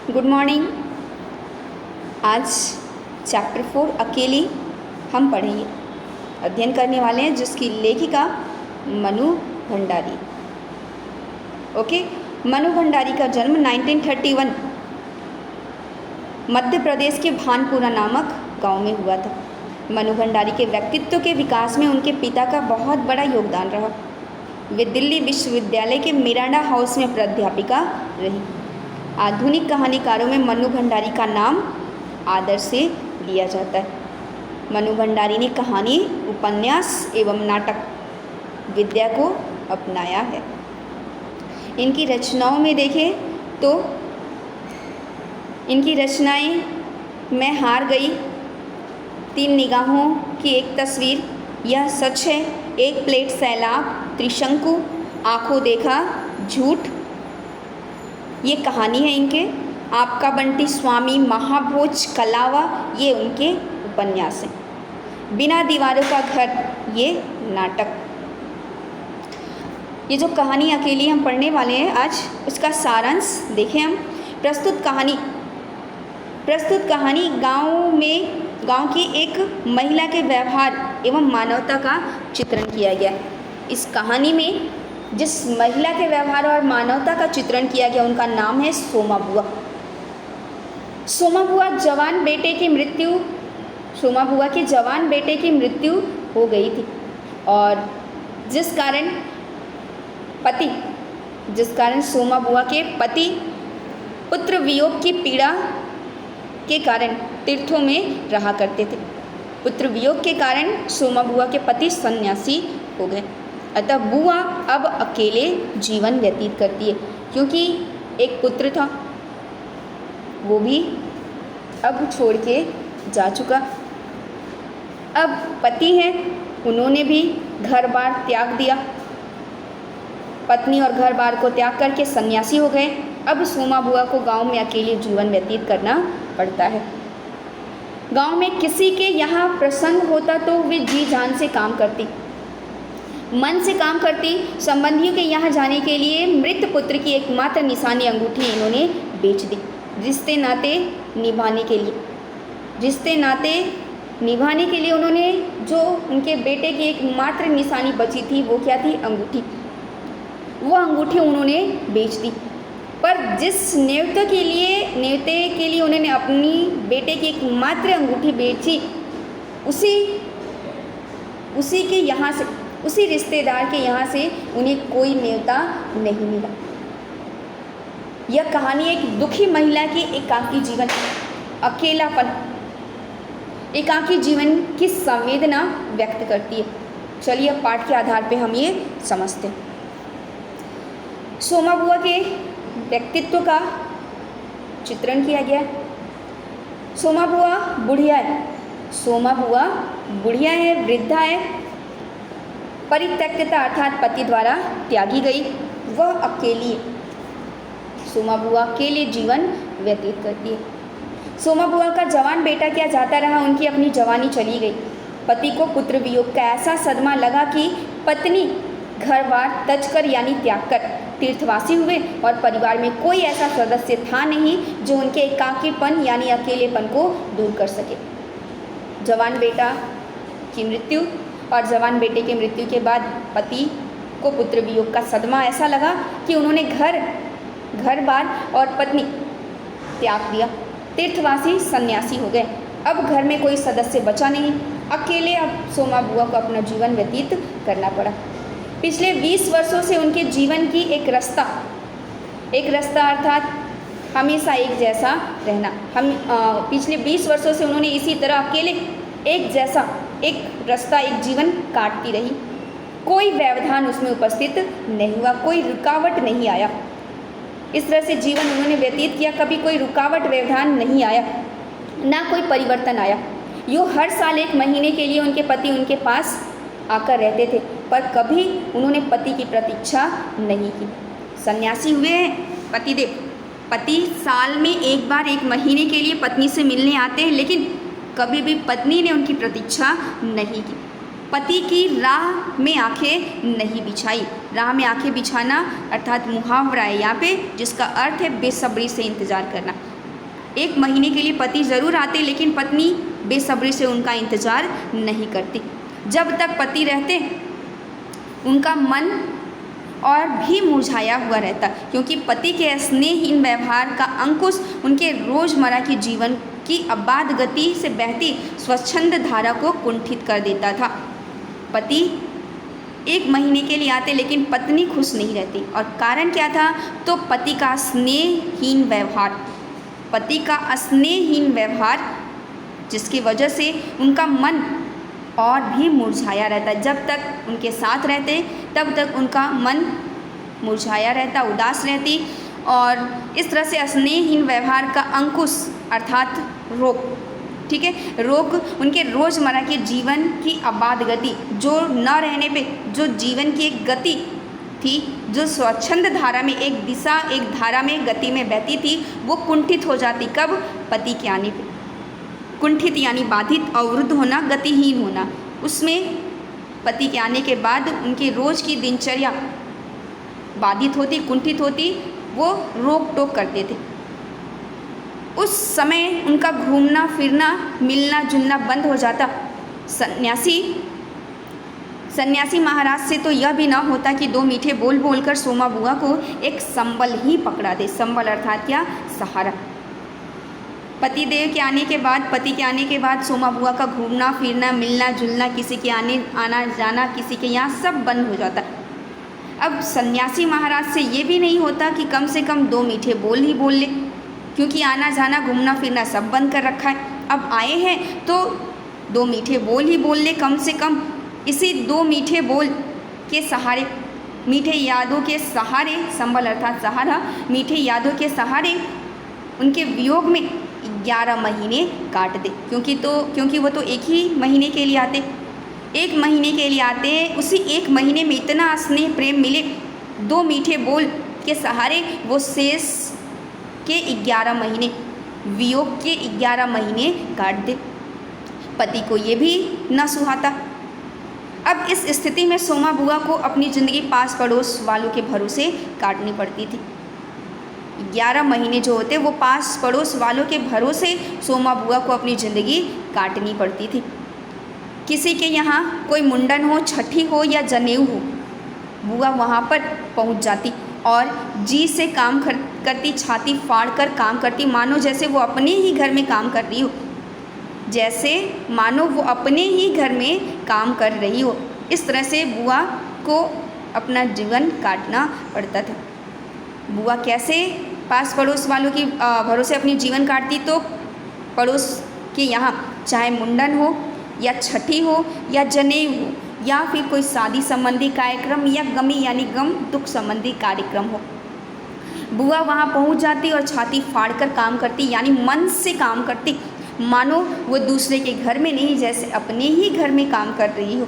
Good morning. आज chapter 4 अकेली हम पढ़ेंगे, अध्ययन करने वाले हैं जिसकी लेखिका मनु भंडारी। ओके, मनु भंडारी का जन्म 1931 मध्य प्रदेश के भानपुरा नामक गांव में हुआ था। मनु भंडारी के व्यक्तित्व के विकास में उनके पिता का बहुत बड़ा योगदान रहा। वे दिल्ली विश्वविद्यालय के मिरांडा हाउस में प्राध्यापिका रही। आधुनिक कहानीकारों में मनु भंडारी का नाम आदर से लिया जाता है। मनु भंडारी ने कहानी, उपन्यास एवं नाटक विद्या को अपनाया है। इनकी रचनाओं में देखें तो इनकी रचनाएं मैं हार गई, 3 निगाहों की एक तस्वीर, यह सच है, एक प्लेट सैलाब, त्रिशंकु, आंखों देखा, झूठ, ये कहानी है इनके। आपका बंटी स्वामी, महाभोज, कलावा, ये उनके उपन्यास हैं। बिना दीवारों का घर, ये नाटक। ये जो कहानी अकेली हम पढ़ने वाले हैं आज, उसका सारांश देखें हम। प्रस्तुत कहानी गांव की एक महिला के व्यवहार एवं मानवता का चित्रण किया गया है। इस कहानी में जिस महिला के व्यवहार और मानवता का चित्रण किया गया उनका नाम है सोमा बुआ। सोमा बुआ के जवान बेटे की मृत्यु हो गई थी और जिस कारण सोमा बुआ के पति पुत्र वियोग की पीड़ा के कारण तीर्थों में रहा करते थे। पुत्र वियोग के कारण सोमा बुआ के पति सन्यासी हो गए, अतः बुआ अब अकेले जीवन व्यतीत करती है, क्योंकि एक पुत्र था वो भी अब छोड़ के जा चुका। अब पति हैं, उन्होंने भी घर बार त्याग दिया, पत्नी और घर बार को त्याग करके सन्यासी हो गए। अब सोमा बुआ को गांव में अकेले जीवन व्यतीत करना पड़ता है। गांव में किसी के यहाँ प्रसंग होता तो वे जी जान से काम करती, मन से काम करती। संबंधियों के यहाँ जाने के लिए मृत पुत्र की एकमात्र निशानी अंगूठी इन्होंने बेच दी, रिश्ते नाते निभाने के लिए उन्होंने जो उनके बेटे की एकमात्र निशानी बची थी वो क्या थी? अंगूठी। वो अंगूठी उन्होंने बेच दी। पर जिस न्योते के लिए उन्होंने अपनी बेटे की एकमात्र अंगूठी बेची, उसी रिश्तेदार के यहाँ से उन्हें कोई न्योता नहीं मिला। यह कहानी एक दुखी महिला की एकाकी जीवन, अकेलापन, एकाकी जीवन की संवेदना व्यक्त करती है। चलिए अब पाठ के आधार पे हम ये समझते हैं। सोमा बुआ के व्यक्तित्व का चित्रण किया गया। सोमा बुआ बुढ़िया है, वृद्धा है, परित्यक्तता अर्थात पति द्वारा त्यागी गई, वह अकेली है। सोमा बुआ अकेले जीवन व्यतीत करती है। सोमा बुआ का जवान बेटा क्या जाता रहा, उनकी अपनी जवानी चली गई। पति को पुत्र वियोग का ऐसा सदमा लगा कि पत्नी घर बार तज कर यानी त्याग कर तीर्थवासी हुए और परिवार में कोई ऐसा सदस्य था नहीं जो उनके एकाकीपन यानी अकेलेपन को दूर कर सके। जवान बेटा की मृत्यु और जवान बेटे की मृत्यु के बाद पति को पुत्र वियोग का सदमा ऐसा लगा कि उन्होंने घर बार और पत्नी त्याग दिया, तीर्थवासी सन्यासी हो गए। अब घर में कोई सदस्य बचा नहीं, अकेले अब सोमा बुआ को अपना जीवन व्यतीत करना पड़ा। पिछले 20 वर्षों से उनके जीवन की एक रास्ता अर्थात हमेशा एक जैसा रहना। पिछले 20 वर्षों से उन्होंने इसी तरह अकेले एक रास्ता, एक जीवन काटती रही। कोई व्यवधान उसमें उपस्थित नहीं हुआ, कोई रुकावट नहीं आया। इस तरह से जीवन उन्होंने व्यतीत किया, कभी कोई रुकावट व्यवधान नहीं आया, ना कोई परिवर्तन आया। यूँ हर साल 1 महीने के लिए उनके पति उनके पास आकर रहते थे, पर कभी उन्होंने पति की प्रतीक्षा नहीं की। सन्यासी हुए हैं पति साल में एक बार 1 महीने के लिए पत्नी से मिलने आते हैं, लेकिन कभी भी पत्नी ने उनकी प्रतीक्षा नहीं की। पति की राह में आंखें नहीं बिछाई। राह में आंखें बिछाना अर्थात मुहावरा है यहाँ पे, जिसका अर्थ है बेसब्री से इंतज़ार करना। 1 महीने के लिए पति ज़रूर आते, लेकिन पत्नी बेसब्री से उनका इंतज़ार नहीं करती। जब तक पति रहते उनका मन और भी मुरझाया हुआ रहता, क्योंकि पति के स्नेहहीन व्यवहार का अंकुश उनके रोज़मर्रा के जीवन की अबाध गति से बहती स्वच्छंद धारा को कुंठित कर देता था। पति 1 महीने के लिए आते, लेकिन पत्नी खुश नहीं रहती। और कारण क्या था? तो पति का स्नेहहीन व्यवहार, पति का स्नेहहीन व्यवहार, जिसकी वजह से उनका मन और भी मुरझाया रहता। जब तक उनके साथ रहते तब तक उनका मन मुरझाया रहता, उदास रहती। और इस तरह से स्नेहहीन व्यवहार का अंकुश अर्थात रोग, ठीक है, रोग उनके रोज़मर्रा के जीवन की अबाध गति, जो न रहने पे जो जीवन की एक गति थी, जो स्वच्छंद धारा में एक दिशा, एक धारा में गति में बहती थी, वो कुंठित हो जाती। कब? पति के आने पे। कुंठित यानी बाधित, अवरुद्ध होना, गतिहीन होना। उसमें पति के आने के बाद उनकी रोज़ की दिनचर्या बाधित होती, कुंठित होती, वो रोक टोक करते थे। उस समय उनका घूमना फिरना, मिलना जुलना बंद हो जाता। सन्यासी महाराज से तो यह भी ना होता कि 2 मीठे बोल बोलकर सोमा बुआ को एक संबल ही पकड़ा दे। संबल अर्थात क्या? सहारा। पति के आने के बाद सोमा बुआ का घूमना फिरना, मिलना जुलना, किसी के आना जाना, किसी के यहाँ सब बंद हो जाता। अब सन्यासी महाराज से ये भी नहीं होता कि कम से कम 2 मीठे बोल ही बोल ले, क्योंकि आना जाना घूमना फिरना सब बंद कर रखा है। अब आए हैं तो 2 मीठे बोल ही बोल ले कम से कम। इसी 2 मीठे बोल के सहारे, मीठे यादों के सहारे, संबल अर्थात सहारा, मीठे यादों के सहारे उनके वियोग में 11 महीने काट दे। क्योंकि वो तो 1 ही महीने के लिए आते, 1 महीने के लिए आते। उसी 1 महीने में इतना स्नेह प्रेम मिले, 2 मीठे बोल के सहारे वो शेष के 11 महीने, वियोग के 11 महीने काट दे। पति को ये भी न सुहाता। अब इस स्थिति में सोमा बुआ को अपनी ज़िंदगी पास पड़ोस वालों के भरोसे काटनी पड़ती थी। 11 महीने जो होते वो पास पड़ोस वालों के भरोसे सोमा बुआ को अपनी ज़िंदगी काटनी पड़ती थी। किसी के यहाँ कोई मुंडन हो, छठी हो या जनेऊ हो, बुआ वहाँ पर पहुँच जाती और जी से काम करती, छाती फाड़ कर काम करती, मानो जैसे वो अपने ही घर में काम कर रही हो, जैसे मानो वो अपने ही घर में काम कर रही हो। इस तरह से बुआ को अपना जीवन काटना पड़ता था। बुआ कैसे पास पड़ोस वालों की भरोसे अपनी जीवन काटती? तो पड़ोस के यहाँ चाहे मुंडन हो या छठी हो या जनेऊ हो या फिर कोई शादी संबंधी कार्यक्रम या गमी यानी गम दुख संबंधी कार्यक्रम हो, बुआ वहाँ पहुँच जाती और छाती फाड़कर काम करती, यानी मन से काम करती, मानो वो दूसरे के घर में नहीं, जैसे अपने ही घर में काम कर रही हो।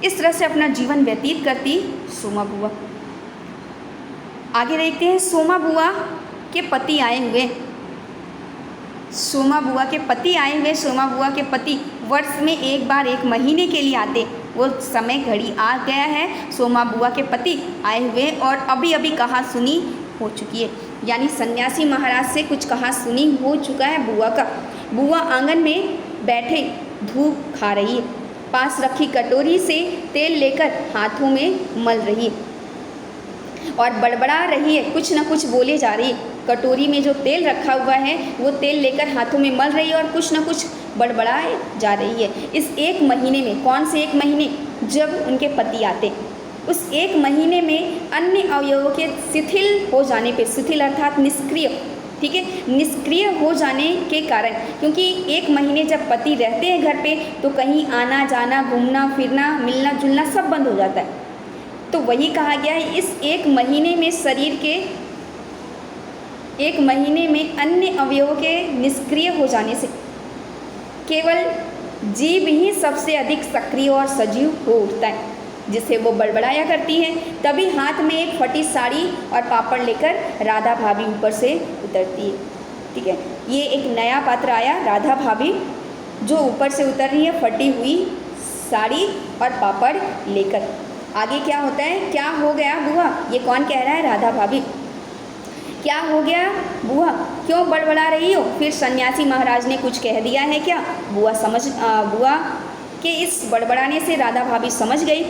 इस तरह से अपना जीवन व्यतीत करती सोमा बुआ। आगे देखते हैं सोमा बुआ के पति आए हुए। सोमा बुआ के पति वर्ष में 1 बार 1 महीने के लिए आते। वो समय घड़ी आ गया है, सोमा बुआ के पति आए हुए और अभी अभी कहा सुनी हो चुकी है, यानी सन्यासी महाराज से कुछ कहा सुनी हो चुका है बुआ का। बुआ आंगन में बैठे धूप खा रही है, पास रखी कटोरी से तेल लेकर हाथों में मल रही है और बड़बड़ा रही है, कुछ न कुछ बोले जा रही है। कटोरी में जो तेल रखा हुआ है वो तेल लेकर हाथों में मल रही है और कुछ न कुछ बड़बड़ाए जा रही है। इस 1 महीने में, कौन से 1 महीने? जब उनके पति आते, उस 1 महीने में अन्य अवयवों के शिथिल हो जाने पे, शिथिल अर्थात निष्क्रिय, ठीक है, निष्क्रिय हो जाने के कारण, क्योंकि 1 महीने जब पति रहते हैं घर पे तो कहीं आना जाना, घूमना फिरना, मिलना जुलना सब बंद हो जाता है। तो वही कहा गया है, इस 1 महीने में शरीर के 1 महीने में अन्य अवयवों के निष्क्रिय हो जाने से केवल जीभ ही सबसे अधिक सक्रिय और सजीव हो उठता है, जिसे वो बड़बड़ाया करती है। तभी हाथ में एक फटी साड़ी और पापड़ लेकर राधा भाभी ऊपर से उतरती है, ठीक है। ये एक नया पात्र आया, राधा भाभी, जो ऊपर से उतर रही है फटी हुई साड़ी और पापड़ लेकर। आगे क्या होता है, क्या हो गया बुआ, ये कौन कह रहा है? राधा भाभी क्या हो गया बुआ, क्यों बड़बड़ा रही हो? फिर सन्यासी महाराज ने कुछ कह दिया है क्या? बुआ के इस बड़बड़ाने से राधा भाभी समझ गई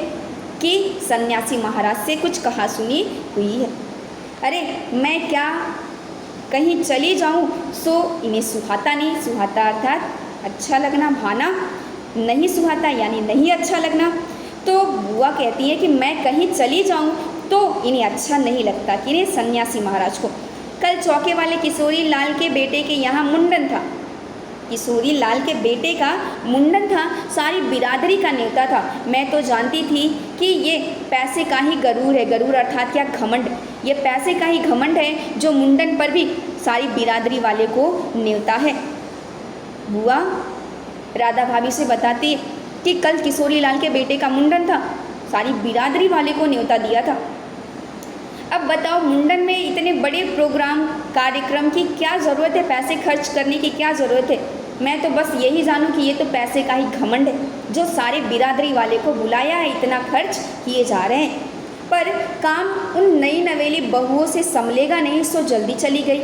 कि सन्यासी महाराज से कुछ कहा सुनी हुई है। अरे मैं क्या कहीं चली जाऊं सो इन्हें सुहाता नहीं। सुहाता अर्थात अच्छा लगना, भाना, नहीं सुहाता यानी नहीं अच्छा लगना। तो बुआ कहती है कि मैं कहीं चली जाऊं तो इन्हें अच्छा नहीं लगता। कि इन्हें सन्यासी महाराज को कल चौके वाले किशोरी लाल के बेटे के यहाँ मुंडन था। किशोरी लाल के बेटे का मुंडन था, सारी बिरादरी का न्योता था। मैं तो जानती थी कि ये पैसे का ही गरूर है। गरूर अर्थात क्या? घमंड। ये पैसे का ही घमंड है जो मुंडन पर भी सारी बिरादरी वाले को न्योता है। बुआ राधा भाभी से बताती है कि कल किशोरी लाल के बेटे का मुंडन था, सारी बिरादरी वाले को न्योता दिया था। अब बताओ मुंडन में इतने बड़े प्रोग्राम कार्यक्रम की क्या ज़रूरत है? पैसे खर्च करने की क्या ज़रूरत है? मैं तो बस यही जानूं कि ये तो पैसे का ही घमंड है जो सारे बिरादरी वाले को बुलाया है, इतना खर्च किए जा रहे हैं। पर काम उन नई नवेली बहुओं से संभलेगा नहीं, सो जल्दी चली गई।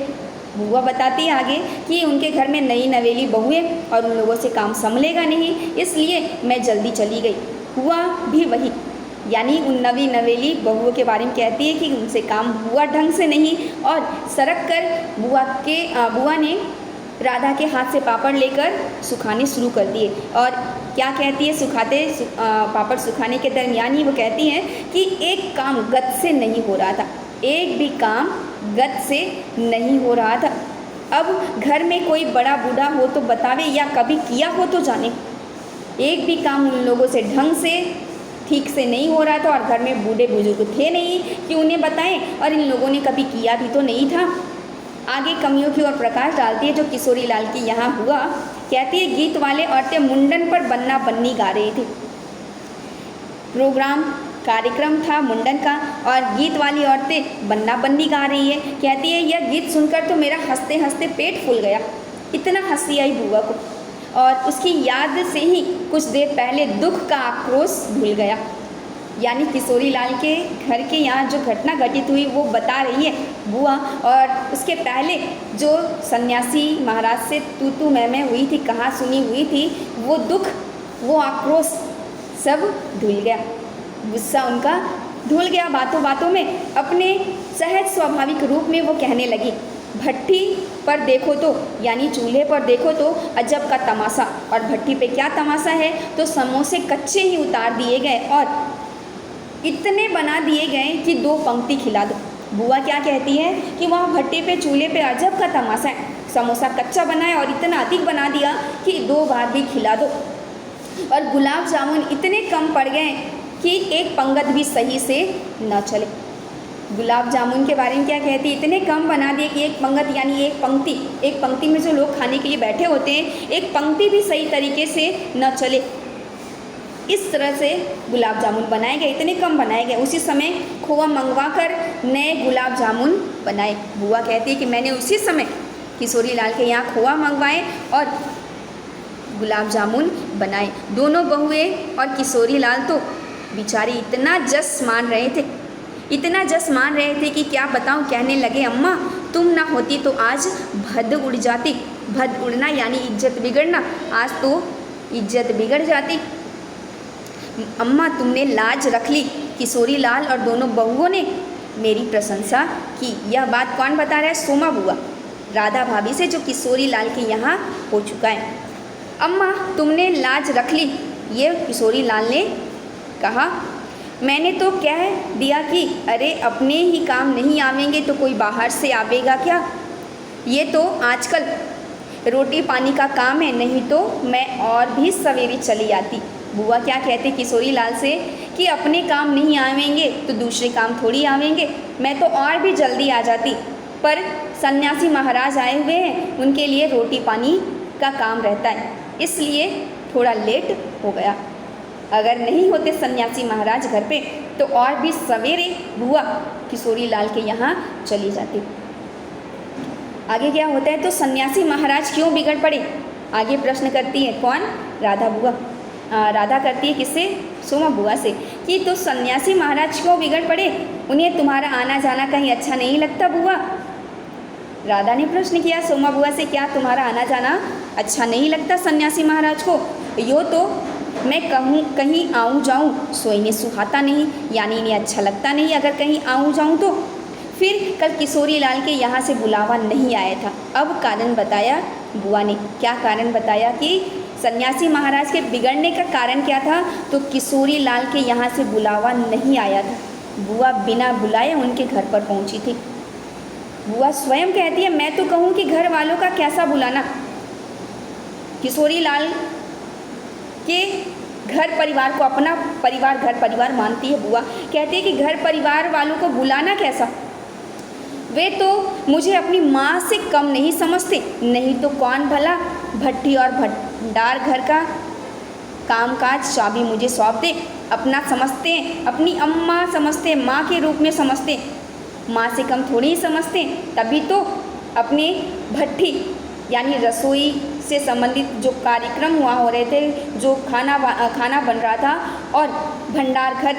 बुआ बताती है आगे कि उनके घर में नई नवेली बहू है और उन लोगों से काम संभलेगा नहीं, इसलिए मैं जल्दी चली गई। हुआ भी वही, यानी उन नवी नवेली बहुओं के बारे में कहती है कि उनसे काम हुआ ढंग से नहीं और सरक कर बुआ ने राधा के हाथ से पापड़ लेकर सुखाने शुरू कर दिए। और क्या कहती है पापड़ सुखाने के दरमियान ही वो कहती हैं कि एक काम गत से नहीं हो रहा था, एक भी काम गत से नहीं हो रहा था। अब घर में कोई बड़ा बूढ़ा हो तो बतावे या कभी किया हो तो जाने। एक भी काम उन लोगों से ढंग से ठीक से नहीं हो रहा था और घर में बूढ़े बुजुर्ग थे नहीं कि उन्हें बताएं, और इन लोगों ने कभी किया भी तो नहीं था। आगे कमियों की ओर प्रकाश डालती है जो किशोरी लाल के यहाँ हुआ। कहती है गीत वाले औरतें मुंडन पर बन्ना बन्नी गा रही थी। कार्यक्रम था मुंडन का और गीत वाली औरतें बन्ना बन्नी गा रही है। कहती है यह गीत सुनकर तो मेरा हंसते हंसते पेट फूल गया, इतना हंसी आई बुआ को, और उसकी याद से ही कुछ देर पहले दुख का आक्रोश भूल गया। यानी किशोरी लाल के घर के यहाँ जो घटना घटित हुई वो बता रही है बुआ, और उसके पहले जो सन्यासी महाराज से तू मैं हुई थी, कहाँ सुनी हुई थी, वो दुख, वो आक्रोश सब धुल गया, गुस्सा उनका धुल गया। बातों बातों में अपने सहज स्वाभाविक रूप में वो कहने लगी, भट्टी पर देखो तो, यानी चूल्हे पर देखो तो अजब का तमाशा। और भट्टी पे क्या तमाशा है? तो समोसे कच्चे ही उतार दिए गए और इतने बना दिए गए कि 2 पंक्ति खिला दो। बुआ क्या कहती है कि वहाँ भट्टी पे चूल्हे पे अजब का तमाशा है, समोसा कच्चा बनाया और इतना अधिक बना दिया कि 2 बार भी खिला दो। और गुलाब जामुन इतने कम पड़ गए कि एक पंगत भी सही से न चले। गुलाब जामुन के बारे में क्या कहती है? इतने कम बना दिए कि एक पंगत यानी एक पंक्ति में जो लोग खाने के लिए बैठे होते हैं, एक पंक्ति भी सही तरीके से न चले। इस तरह से गुलाब जामुन बनाए गए, इतने कम बनाए गए। उसी समय खोआ मंगवा कर नए गुलाब जामुन बनाए। बुआ कहती है कि मैंने उसी समय किशोरी लाल के यहाँ खोआ मंगवाए और गुलाब जामुन बनाए। दोनों बहुएं और किशोरी लाल तो बेचारी इतना जस मान रहे थे कि क्या बताऊं। कहने लगे, अम्मा तुम ना होती तो आज भद उड़ जाती। भद उड़ना यानी इज्जत बिगड़ना, आज तो इज्जत बिगड़ जाती। अम्मा तुमने लाज रख ली। किशोरी लाल और दोनों बहुओं ने मेरी प्रशंसा की। यह बात कौन बता रहा है? सोमा बुआ, राधा भाभी से, जो किशोरी लाल के यहाँ हो चुका है। अम्मा तुमने लाज रख ली, ये किशोरी लाल ने कहा। मैंने तो कह दिया कि अरे अपने ही काम नहीं आवेंगे तो कोई बाहर से आवेगा क्या? ये तो आजकल रोटी पानी का काम है, नहीं तो मैं और भी सवेरे चली आती। बुआ क्या कहते किशोरी लाल से कि अपने काम नहीं आवेंगे तो दूसरे काम थोड़ी आवेंगे, मैं तो और भी जल्दी आ जाती, पर सन्यासी महाराज आए हुए हैं, उनके लिए रोटी पानी का काम रहता है, इसलिए थोड़ा लेट हो गया। अगर नहीं होते सन्यासी महाराज घर पे तो और भी सवेरे बुआ किशोरी लाल के यहाँ चली जाती। आगे क्या होता है? तो सन्यासी महाराज क्यों बिगड़ पड़े? आगे प्रश्न करती है कौन? राधा बुआ। राधा करती है किससे? सोमा बुआ से, कि तो सन्यासी महाराज क्यों बिगड़ पड़े? उन्हें तुम्हारा आना जाना कहीं अच्छा नहीं लगता बुआ? राधा ने प्रश्न किया सोमा बुआ से, क्या तुम्हारा आना जाना अच्छा नहीं लगता सन्यासी महाराज को? यो तो मैं कहूँ कहीं आऊँ जाऊँ सो इन्हें सुहाता नहीं, यानी इन्हें अच्छा लगता नहीं अगर कहीं आऊँ जाऊँ तो। फिर कल किशोरी लाल के यहाँ से बुलावा नहीं आया था। अब कारण बताया बुआ ने। क्या कारण बताया कि सन्यासी महाराज के बिगड़ने का कारण क्या था? तो किशोरी लाल के यहाँ से बुलावा नहीं आया था। बुआ बिना बुलाए उनके घर पर पहुँची थी। बुआ स्वयं कहती है, मैं तो कहूँ कि घर वालों का कैसा बुलाना। किशोरी लाल के घर परिवार को अपना परिवार घर परिवार मानती है बुआ। कहती है कि घर परिवार वालों को बुलाना कैसा, वे तो मुझे अपनी माँ से कम नहीं समझते, नहीं तो कौन भला भट्टी और भंडार घर का कामकाज चाबी मुझे सौंप दे। अपना समझते, अपनी अम्मा समझते, माँ के रूप में समझते, माँ से कम थोड़ी ही समझते। तभी तो अपने भट्टी यानी रसोई से संबंधित जो कार्यक्रम हुआ हो रहे थे, जो खाना बन रहा था और भंडार घर,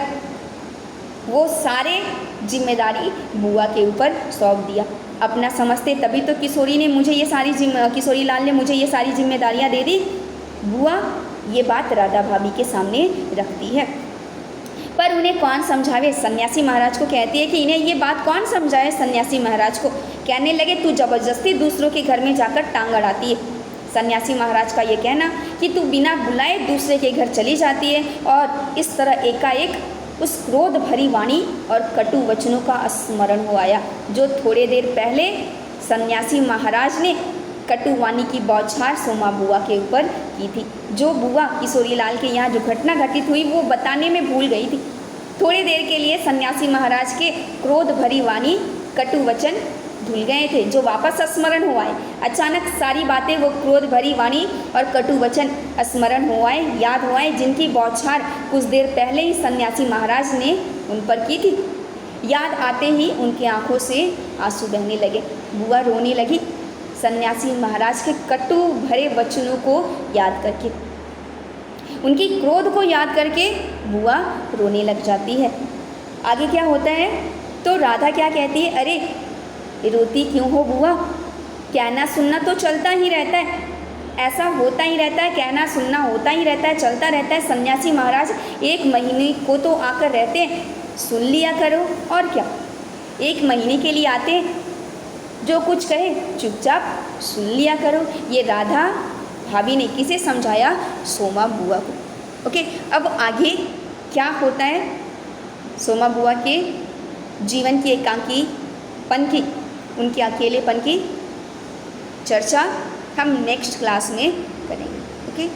वो सारे जिम्मेदारी बुआ के ऊपर सौंप दिया। अपना समझते तभी तो किशोरी लाल ने मुझे ये सारी जिम्मेदारियां दे दी। बुआ ये बात राधा भाभी के सामने रखती है, पर उन्हें कौन समझावे। सन्यासी महाराज को कहती है कि इन्हें ये बात कौन समझाए। सन्यासी महाराज को कहने लगे, तू जबरदस्ती दूसरों के घर में जाकर टांग अड़ाती है। सन्यासी महाराज का ये कहना कि तू बिना बुलाए दूसरे के घर चली जाती है, और इस तरह एकाएक उस क्रोध भरी वाणी और कटु वचनों का स्मरण हो आया जो थोड़े देर पहले सन्यासी महाराज ने कटु वाणी की बौछार सोमा बुआ के ऊपर की थी। जो बुआ किशोरी लाल के यहाँ जो घटना घटित हुई वो बताने में भूल गई थी। थोड़ी देर के लिए सन्यासी महाराज के क्रोध भरी वाणी कटु वचन धुल गए थे, जो वापस स्मरण हो आए। अचानक सारी बातें, वो क्रोध भरी वाणी और कटु वचन स्मरण हो आए, याद हो आए, जिनकी बौछार कुछ देर पहले ही सन्यासी महाराज ने उन पर की थी। याद आते ही उनकी आंखों से आंसू बहने लगे। बुआ रोने लगी सन्यासी महाराज के कटु भरे वचनों को याद करके। उनकी क्रोध को याद करके बुआ रोने लग जाती है। आगे क्या होता है तो राधा क्या कहती है, अरे रोती क्यों हो बुआ, कहना सुनना तो चलता ही रहता है, ऐसा होता ही रहता है, कहना सुनना होता ही रहता है, चलता रहता है। सन्यासी महाराज 1 महीने को तो आकर रहते हैं, सुन लिया करो। और क्या, 1 महीने के लिए आते हैं, जो कुछ कहे चुपचाप सुन लिया करो। ये राधा भाभी ने किसे समझाया? सोमा बुआ को। ओके, अब आगे क्या होता है सोमा बुआ के जीवन की एकांकीपन की, उनके अकेलेपन की चर्चा हम नेक्स्ट क्लास में करेंगे। ओके।